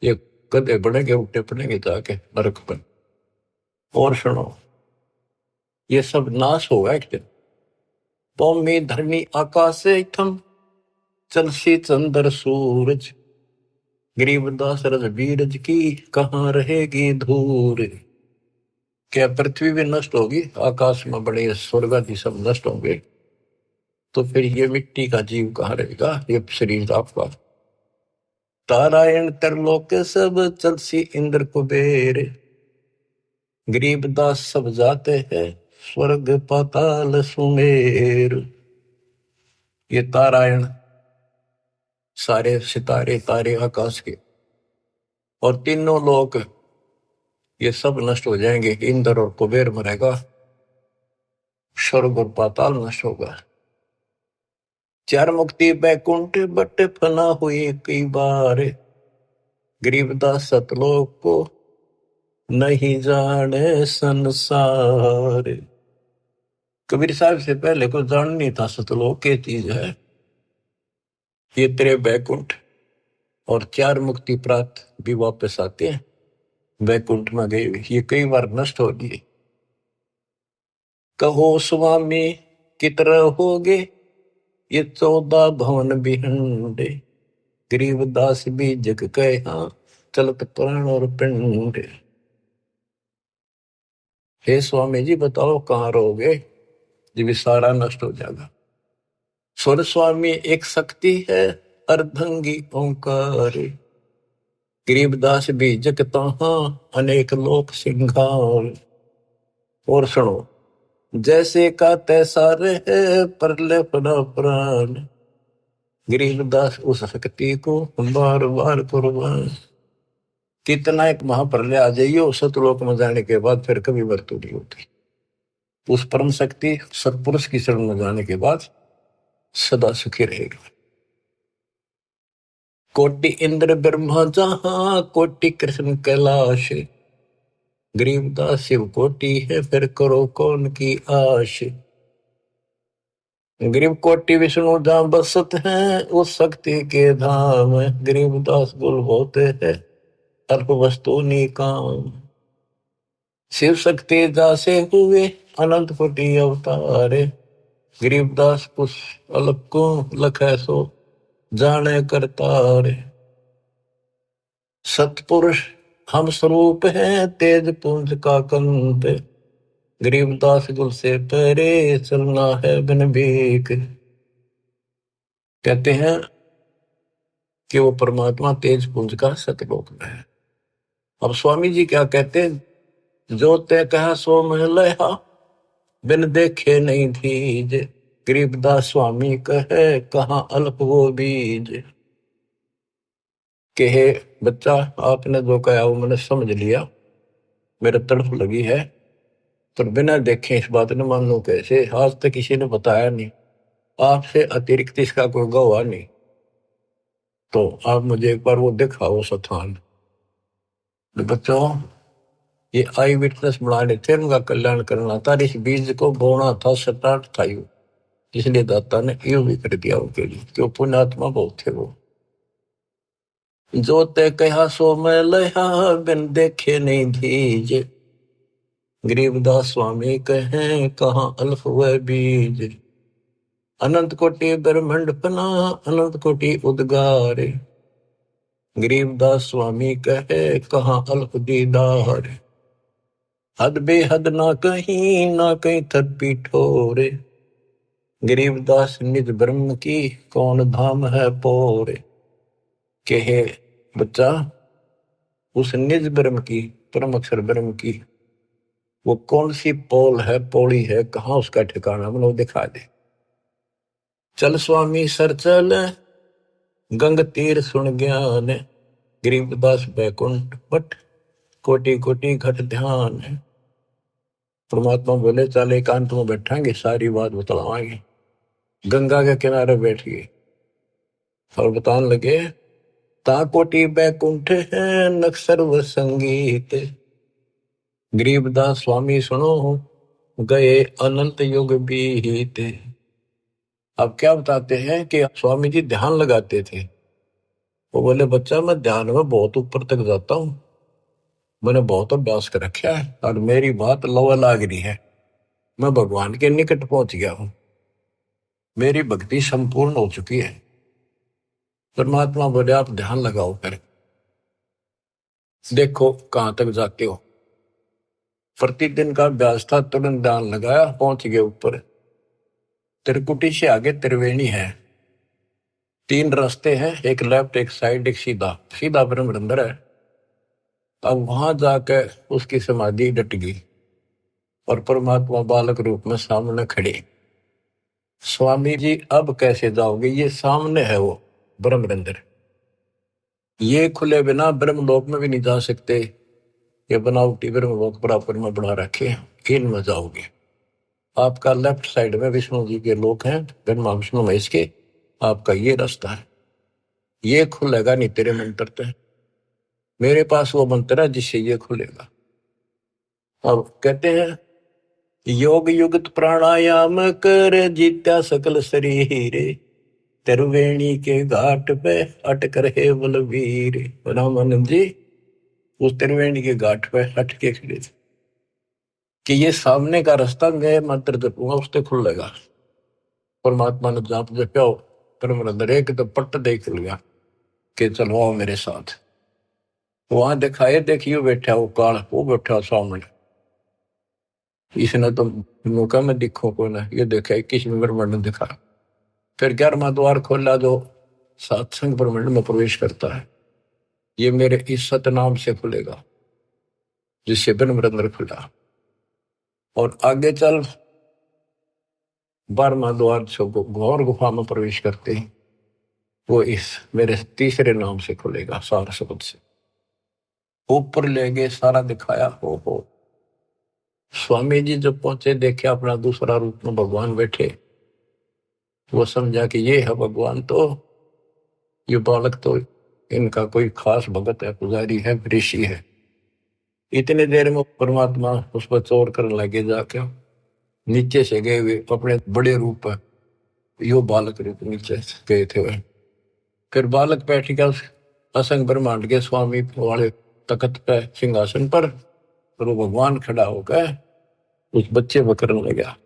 ये गधे बढ़ेंगे उठे पड़ेंगे जाके नरक पर। और सुनो, ये सब नाश होगा एक दिन। पौमी धरनी आकाश थम चलसी चंद्र सूरज, गरीबदास रजबीरज की कहाँ रहेगी धूर। क्या पृथ्वी भी नष्ट होगी, आकाश में बड़े स्वर्ग आदि सब नष्ट होंगे, तो फिर ये मिट्टी का जीव कहाँ रहेगा, ये शरीर आपका। तारायण तरलोक सब चलसी इंद्र कुबेर, गरीबदास सब जाते हैं स्वर्ग पाताल सुमेर। ये तारायण सारे सितारे तारे आकाश के और तीनों लोक ये सब नष्ट हो जाएंगे। इंद्र और कुबेर मरेगा, स्वर्ग और पाताल नष्ट होगा। चार मुक्ति बैकुंठ बट फना हुई कई बार, गरीबदास सतलोक को नहीं जाने संसार। कबीर साहब से पहले को जान नहीं था सतलोक के चीज है। ये तेरे बैकुंठ और चार मुक्ति प्राप्त भी वापस आते हैं, बैकुंठ में गए ये कई बार नष्ट हो गए। कहो स्वामी कितने होगे ये 14 भवन बिहंडे, गरीबदास भी जग कहा चलत प्राण और पिंड। हे स्वामी जी बताओ कहाँ रहोगे, जब सारा नष्ट हो जाएगा। स्वर स्वामी एक शक्ति है अर्धंगी ओंकार, गरीबदास भी जग तहाँ अनेक लोक सिंगार। और सुनो, जैसे का तैसा रहे परले पड़ा प्राण, गरीबदास उस शक्ति को बार बार कुर्बान। कितना एक महाप्रलय आ जाइए सतलोक में जाने के बाद फिर कभी मृत्यु नहीं होती। उस परम शक्ति सत्पुरुष की शरण में जाने के बाद सदा सुखी रहेगा। कोटि इंद्र ब्रह्मा जहां कोटि कृष्ण कैलाश, गरीबदास शिव कोटि है फिर करो कौन की आश। गरीब कोटि विष्णु जहां बसत हैं उस शक्ति के धाम, गरीबदास गुल होते हैं अल्प वस्तु निकाम। शिव शक्ति जासे हुए अनंत कोटि अवतारे, गरीबदास कुछ अल्प को लखै सो जाने करतारे। सतपुरुष हम स्वरूप हैं तेज पुंज का कंत, गरीबदास गुल से परे चलना है बिन भीख। कहते हैं कि वो परमात्मा तेज पुंज का सतलोक में है। अब स्वामी जी क्या कहते हैं, जो ते कहा सो महलहा बिन देखे नहीं धीज, गरीबदास स्वामी कहे कहाँ अल्प वो बीज। कहे बच्चा आपने जो कहा वो मैंने समझ लिया, मेरे तड़फ लगी है, तो बिना देखे इस बात ने मान लो कैसे, आज तक किसी ने बताया नहीं, आपसे अतिरिक्त इसका कोई गवाह नहीं, तो आप मुझे एक बार वो दिखाओ स्थान। बच्चों ये आई विटनेस बनाने थे, उनका कल्याण करना था, इस बीज को बोना था, स्टार्ट था यू। इसलिए दाता ने यूं भी कर दिया उनके लिए, क्यों पुण्यात्मा बहुत थे वो। जो ते कहा सो मैं लया, बिन देखे नहीं धीज। गरीबदास स्वामी कहें कहाँ अल्फ व बीज। अनंत कोटि ब्रह्मंड पना, अनंत कोटि उद्गार। गरीबदास स्वामी कहे कहाँ अल्फ दीदार। हद बेहद ना कहीं थपी ठोरे। गरीबदास निज ब्रह्म की, कौन धाम है पोरे। कहे बच्चा, उस निज ब्रह्म की, परम अक्षर ब्रह्म की वो कौन सी पोल है, पौड़ी है, कहाँ उसका ठिकाना, मतलब दिखा दे। चल स्वामी सर चल, गंग तीर सुन ज्ञान। गरीबदास बैकुंठ बट, कोटि कोटि घट ध्यान। परमात्मा बोले चल एकांत में बैठांगे, सारी बात बतलावांगे। गंगा के किनारे बैठ गए और बताने लगे, ता कोटि बैकुंठ है नक सर्व संगीत। गरीबदास स्वामी सुनो, गए अनंत युग बीते। अब क्या बताते हैं कि स्वामी जी ध्यान लगाते थे। वो बोले बच्चा मैं ध्यान में बहुत ऊपर तक जाता हूँ, मैंने बहुत अभ्यास कर रखा है और मेरी बात लवा लाग रही है, मैं भगवान के निकट पहुंच गया हूँ, मेरी भक्ति संपूर्ण हो चुकी है। परमात्मा बोले आप ध्यान लगाओ, फिर देखो कहां तक जाते हो। प्रतिदिन का अभ्यास था, तुरंत ध्यान लगाया, पहुंच गए ऊपर। त्रिकुटी से आगे त्रिवेणी है, 3 रास्ते हैं, एक लेफ्ट एक साइड एक सीधा, सीधा ब्रह्म अंदर है। अब वहां जाकर उसकी समाधि डट गई और परमात्मा बालक रूप में सामने खड़े। स्वामी जी अब कैसे जाओगे, ये सामने है वो ब्रह्म अंदर, ये खुले बिना ब्रह्मलोक में भी नहीं जा सकते। ये बनावटी ब्रह्मलोक बराबर में बना रखे, इनमें जाओगे। आपका लेफ्ट साइड में विष्णु जी के लोक हैं, ब्रह्मा विष्णु महेश के, आपका ये रास्ता है, ये खुलेगा नहीं तेरे मंत्र से। मेरे पास वो मंत्र है जिससे ये खुलेगा। अब कहते हैं योग युगत प्राणायाम कर, जीत्या सकल शरीर। त्रिवेणी के घाट पे अटक रहे बलवीर। रामानंद जी उस त्रिवेणी के घाट पे अट के खड़े थे कि ये सामने का रास्ता मैं मंत्र जपूंगा उससे खुलेगा। परमात्मा ने जाप जपा, परम अंदर एक तो पट्ट देख लिया कि चलो आओ मेरे साथ। वहां दिखाए, देखियो बैठा वो काल, वो बैठा सामने। इसने तो मौका में दिखो को ना, ये देखा 21वें ब्रह्मांड ने दिखा। फिर 11वां द्वार खोला जो सत्संग ब्रह्मांड में प्रवेश करता है, ये मेरे इस सतनाम से खुलेगा, जिससे ब्रह्म अंदर खुला। और आगे चल 12वां द्वार जो घोर गुफा में प्रवेश करते हैं, वो इस मेरे तीसरे नाम से खुलेगा, सार शब्द से। ऊपर ले गए, सारा दिखाया। हो स्वामी जी जब पहुंचे, देखे अपना दूसरा रूप में भगवान बैठे। वो समझा कि ये है भगवान, तो ये बालक तो इनका कोई खास भगत है, पुजारी है, ऋषि है। इतने देर में परमात्मा उस पर चोर करने लगे, जाके नीचे से गए हुए अपने बड़े रूप है, यो बालक रूप नीचे गए थे वह। फिर बालक बैठ गया उस असंग ब्रह्मांड के स्वामी वाले तख्त पे, सिंहासन पर, और वो भगवान खड़ा होकर उस बच्चे को करने लगा।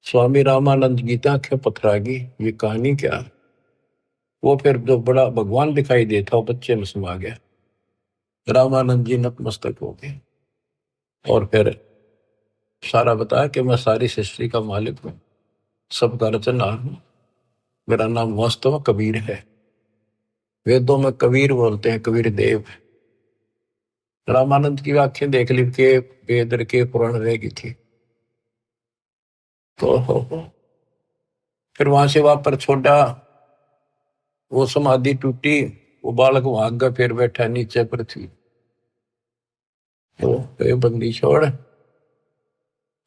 स्वामी रामानंद की आंखें पथरागी, ये कहानी क्या है। वो फिर जो बड़ा भगवान दिखाई देता वो बच्चे में समा गया। रामानंद जी नतमस्तक हो गए और फिर सारा बताया कि मैं सारी सृष्टि का मालिक हूँ, सबका रचनहार हूँ, मेरा नाम वास्तव में कबीर है। वेदों में कबीर बोलते हैं, कबीर देव। रामानंद की आंखें देख ली के वेद के पुराण रह गई थी। तो फिर वहां से वापस छोड़ा, वो समाधि टूटी, वो बालक वहां गया, फिर बैठा नीचे पृथ्वी। तो बंदी छोड़,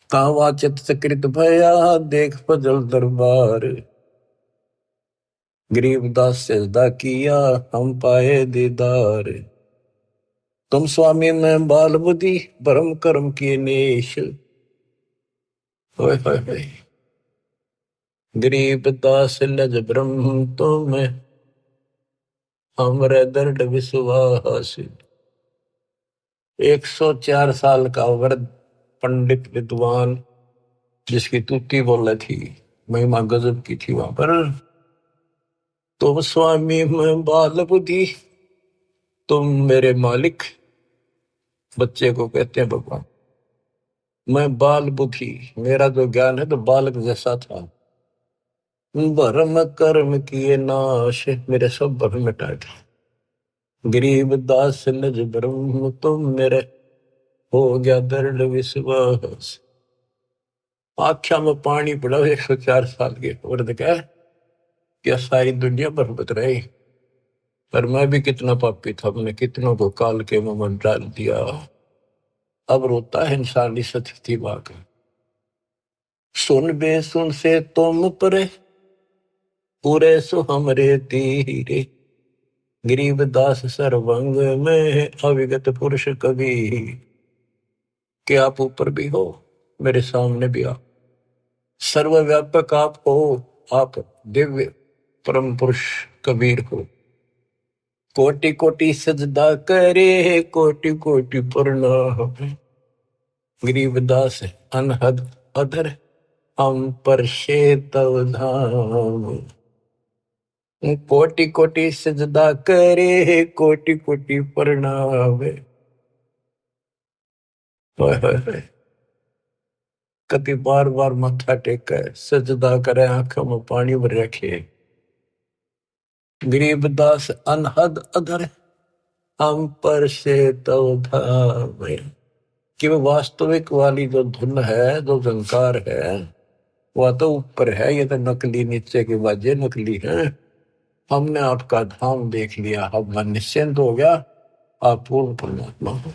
तावा चित सकृत भया, देख फजल दरबार। गरीबदास सजदा किया, हम पाए दीदार। तुम स्वामी में बाल बुद्धि, भरम कर्म किए नेश। होए होए होए। गरीब दास लज ब्रह्म तुम हमरे दर्द विश्वास। 104 साल का वृद्ध पंडित विद्वान जिसकी तुति बोले थी, महिमा गजब की थी वहां पर। तुम स्वामी में बाल बुद्धि, तुम मेरे मालिक। बच्चे को कहते हैं भगवान। मैं बाल बुद्धि, मेरा जो ज्ञान है तो बालक जैसा था। भरम कर्म किए नाश, मेरे सब भरम मिटाए थे। गरीब दास निज ब्रह्म तुम मेरे, हो गया दृढ़ विश्वास। आख्या में पानी पड़ा 104 साल के वृद्ध का, क्या सारी दुनिया बर्बाद रही। पर मैं भी कितना पापी था, मैंने कितनों को काल के मुंह में डाल दिया। अब रोता है इंसान इस स्थिति वाक। सुन बे सुन से तुम परे, पूरे सो हमरे तीरे। गरीब दास सर्वंग में अविगत पुरुष कवि। कि आप ऊपर भी हो, मेरे सामने भी आप। सर्वव्यापक आप हो, आप दिव्य परम पुरुष कबीर हो। कोटि कोटि सजदा करे, कोटि कोटि प्रणाम। गरीबदास अनहद अधर, हम पर तव धाम। कोटि कोटि सजदा करे, कोटि कोटि प्रणाम। कति बार बार माथा टेके सजदा करे, आंखों में पानी भर रखे। गरीबदास अनहद अधर, हम पर तव धाम। कि वो वास्तविक वाली जो धुन है, जो झंकार है, वह तो ऊपर है। ये तो नकली नीचे के बाजे नकली है। हमने आपका धाम देख लिया, अब मन निश्चिंत हो गया, आप पूर्ण परमात्मा हो।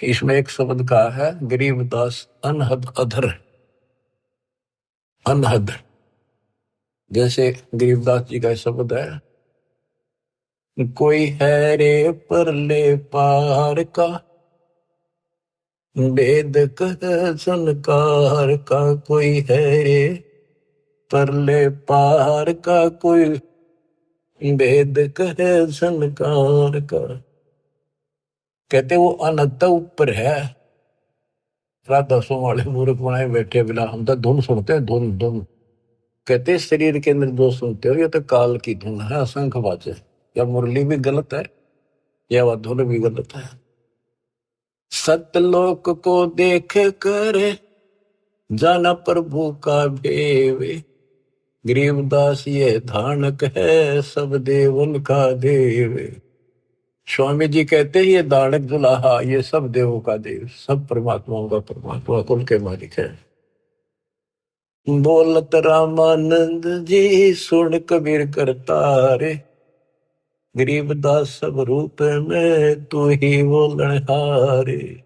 इसमें एक शब्द का है गरीबदास अनहद अधर। अनहद जैसे गरीबदास जी का शब्द है, कोई है रे परले पार का, वेद कह संकार का। कोई है रे परले पार का, कोई वेद कहे संकार का। कहते वो अनंत ऊपर है। राधा सो वाले मूर्ख बनाए बैठे बिना, हम तो धुन सुनते हैं, धुन धुन। कहते शरीर के अंदर जो सुनते हो ये तो काल की धुन है, असंख्य बाजे। या मुरली भी गलत है, या वह धुन भी गलत है। सतलोक को देख कर जाना प्रभु का भेवे। गरीबदास ये धानक है, सब देवन का देव। स्वामी जी कहते हैं ये दानक दुल्हा, ये सब देवों का देव, सब परमात्माओं का परमात्मा, कुल के मालिक है। बोलत रामानंद जी सुन कबीर करता रे। गरीबदास सब रूप में तू ही बोलन हारे।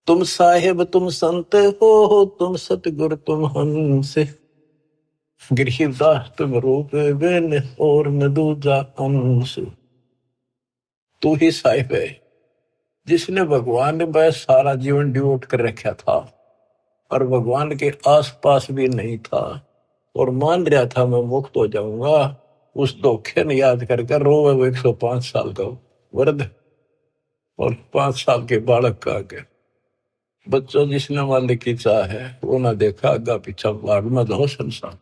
तुम साहेब तुम संत हो, तुम सतगुरु तुम हंस। गरीबदास तुम रूप बिन और न दूजा अंश। तू ही साहिब है जिसने भगवान ने बस सारा जीवन डिवोट कर रखा था और भगवान के आसपास भी नहीं था और मान रहा था मैं मुक्त हो जाऊंगा। उस धोखे ने याद करके रोवे वो 105 साल का वृद्ध और 5 साल के बालक का आगे। बच्चों जिसने मालिक की चाह है वो ना देखा आगा पीछा, बाढ़ में दो संसार।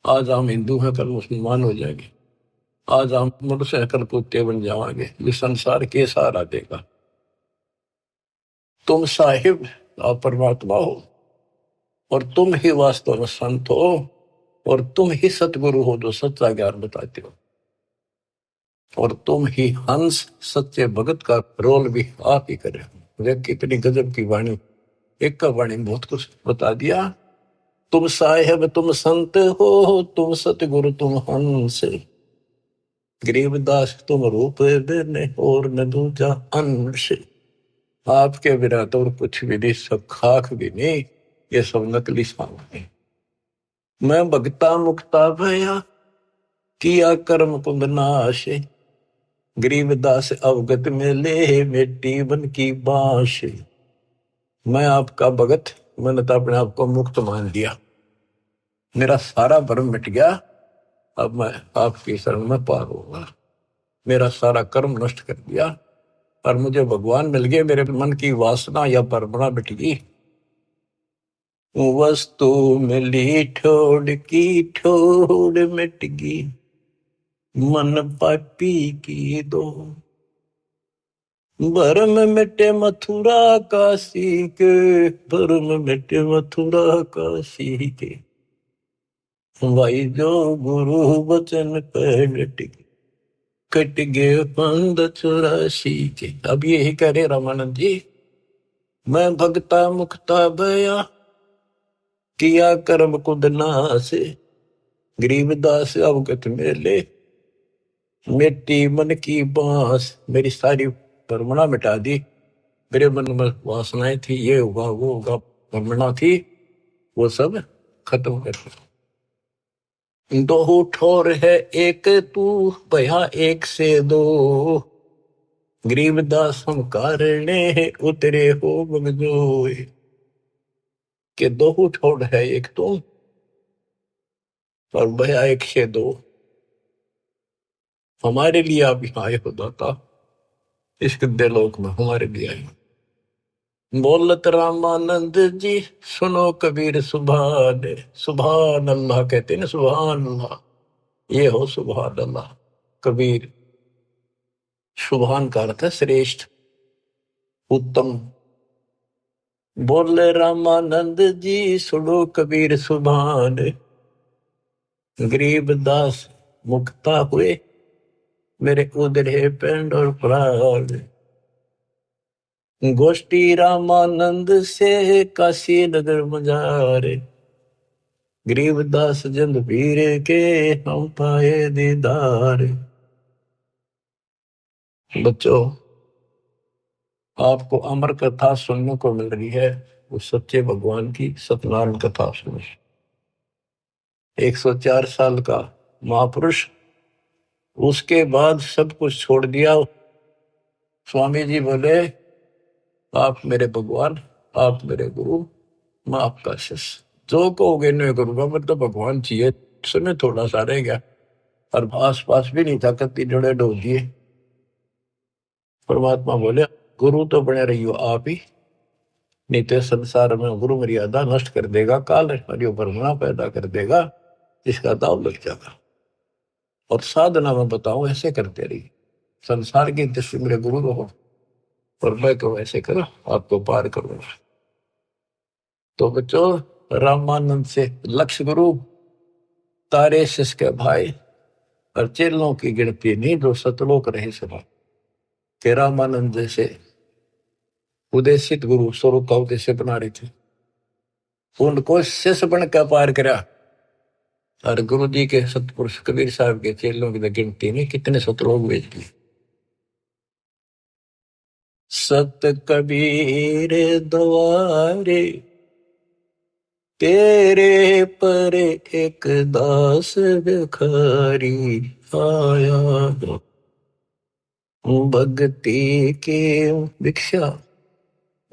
आज हम हिंदू हैं, कल मुसलमान हो जाएंगे। आज हम मनुष्य हैं, कल कुत्ते बन जाएंगे। ये संसार के सहारा देगा। तुम साहिब और परमात्मा हो और तुम ही वास्तव में संत हो और तुम ही सतगुरु हो जो सच्चा ज्ञान बताते हो और तुम ही हंस सच्चे भगत का रोल भी आप ही करे। मुझे कितनी गजब की वाणी, एक का वाणी बहुत कुछ बता दिया। तुम साहेब तुम संत हो, तुम सतगुरु तुम हंस। गरीबदास तुम रूप बिन और न दूजा अंश। आपके बिना तो और कुछ भी नहीं, सब खाक भी नहीं, ये सब नकली सामने। मैं भगता मुक्ता भया, किया कर्म कुंद नाश। गरीबदास अवगत में ले मिट्टी बन की बांश। मैं आपका भगत, मैंने तो अपने आप को मुक्त मान लिया। मेरा सारा भ्रम मिट गया, अब मैं आपकी शरण में पार होगा। मेरा सारा कर्म नष्ट कर दिया और मुझे भगवान मिल गए। मेरे मन की वासना या परंपरा मिट गई। वस्तु मिली ठोड़ की ठोड़ मिट गई, मन पापी की दो। भरम मिटे मथुरा काशी के, भरम मिटे मथुरा काशी के, भाई जो गुरु वचन पे डट गए, कट गए पंद 84 के। अब यही करे रामानंद जी, मैं भगता मुक्ता भया, किया कर्म कुद नास, गरीबदास अवगत मेले, मिट्टी मन की बांस। मेरी सारी परमणा मिटा दी। मेरे मन में वासनाएं थी, ये होगा वो होगा, परमणा थी, वो सब खत्म कर दी। दो ठोर है एक तू, भया एक से दो, गरीबदास हम कारणे उतरे हो बगजोए। के दो ठोर है एक तुम और भया एक से दो। हमारे लिए आप यहाँ आए हो दाता, इस गद्दे लोक में हमारे लिए आए। बोलत रामानंद जी सुनो कबीर सुभान, सुभान अल्लाह कहते हैं ना, सुभान अल्लाह, ये हो सुभान अल्लाह। कबीर, सुभान का अर्थ है श्रेष्ठ, उत्तम। बोले रामानंद जी सुनो कबीर सुभान, गरीब दास मुक्ता हुए, मेरे उधरे पेंड और प्राण। गोष्ठी रामानंद से काशी नगर मजारे, गरीबदास जंद वीर के हम पाए दीदार। बच्चों, आपको अमर कथा सुनने को मिल रही है, उस सच्चे भगवान की सत्यनारायण कथा सुनो। 104 साल का महापुरुष, उसके बाद सब कुछ छोड़ दिया। स्वामी जी बोले, आप मेरे भगवान, आप मेरे गुरु, मैं आपका शिष्य, जो कहोगे नहीं करूंगा। मतलब भगवान चाहिए, समय थोड़ा सा रह गया और आस पास भी नहीं था, कत्ती जड़े डो दिए। परमात्मा बोले, गुरु तो बने रही हो आप ही, नहीं तो संसार में गुरु मर्यादा नष्ट कर देगा, काल हरियो ब्रह्मणा पैदा कर देगा, इसका दाव लग जाएगा। और साधना में बताओ ऐसे करते रही, संसार की दृष्टि मेरे गुरु रहो और मैं कहो ऐसे करो, आपको पार करूंगा। तो बच्चों, रामानंद से लक्ष्य गुरु, तारे शिष्य के भाई और चेलों की गिनती नहीं जो सतलोक रहे सभा के। रामानंद जैसे उदेशित गुरु स्वरूप का उद्देश्य बना रहे थे, उनको शिष्य बनकर पार करा। और गुरु जी के सतपुरुष कबीर साहब के चेलों की गिनती नहीं, कितने सतलोक भेज दिए। सत कबीर द्वारे तेरे पर एक दास भिखारी आया, भक्ति की भिक्षा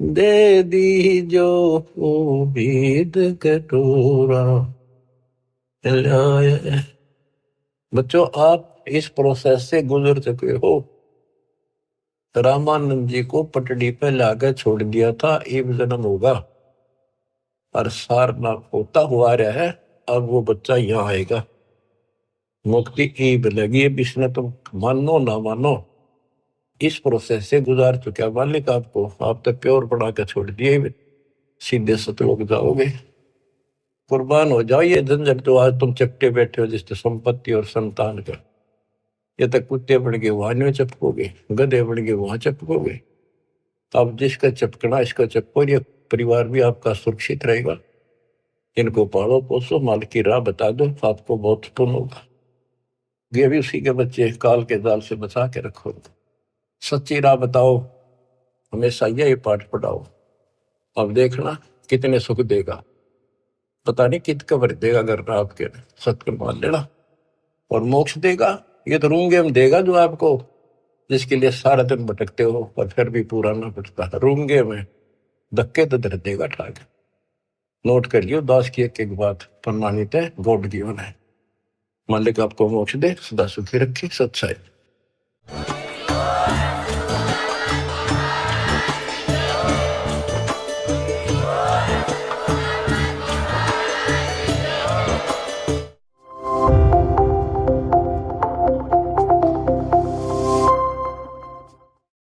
दे दी जो उम्मीद कटोरा लाया। बच्चों, आप इस प्रोसेस से गुजर चुके हो। रामानंद जी को पटड़ी पे लाकर छोड़ दिया था, एक जन्म होगा और सारनाथ होता हुआ रहा है। अब वो बच्चा यहाँ आएगा, मुक्ति ईब लगी। अब इसने तुम मानो ना मानो, इस प्रोसेस से गुजार चुका मालिक आपको। आप तो प्योर बना के छोड़ दिए, सीधे सतलोक जाओगे। कुर्बान हो जाओ ये झंझट जो आज तुम चपटे बैठे हो, जिससे संपत्ति और संतान का। ये तक कुत्ते बन गए वहां नहीं चपकोगे, गधे बन गए वहां चपकोगे। अब जिसका चपकना इसका चपको, ये परिवार भी आपका सुरक्षित रहेगा। इनको पालो पोसो, माल की राह बता दो, आपको बहुत पुण्य होगा। ये भी उसी के बच्चे, काल के जाल से बचा के रखो। सच्ची राह बताओ, हमेशा यही पाठ पढ़ाओ। अब देखना कितने सुख देगा, पता नहीं कित कबर देगा। अगर आपके सत्कर्म मान लेना, और मोक्ष देगा, ये तो रूम गेम देगा जो आपको, जिसके लिए सारा दिन भटकते हो और फिर भी पूरा ना पड़ता। रूम गेम में धक्के तो दर देगा ठाक। नोट कर लियो, दास की एक एक बात प्रमाणित है, गॉड गिवन है। मालिक आपको मोक्ष दे, सदा सुखी रखे, सत्साई।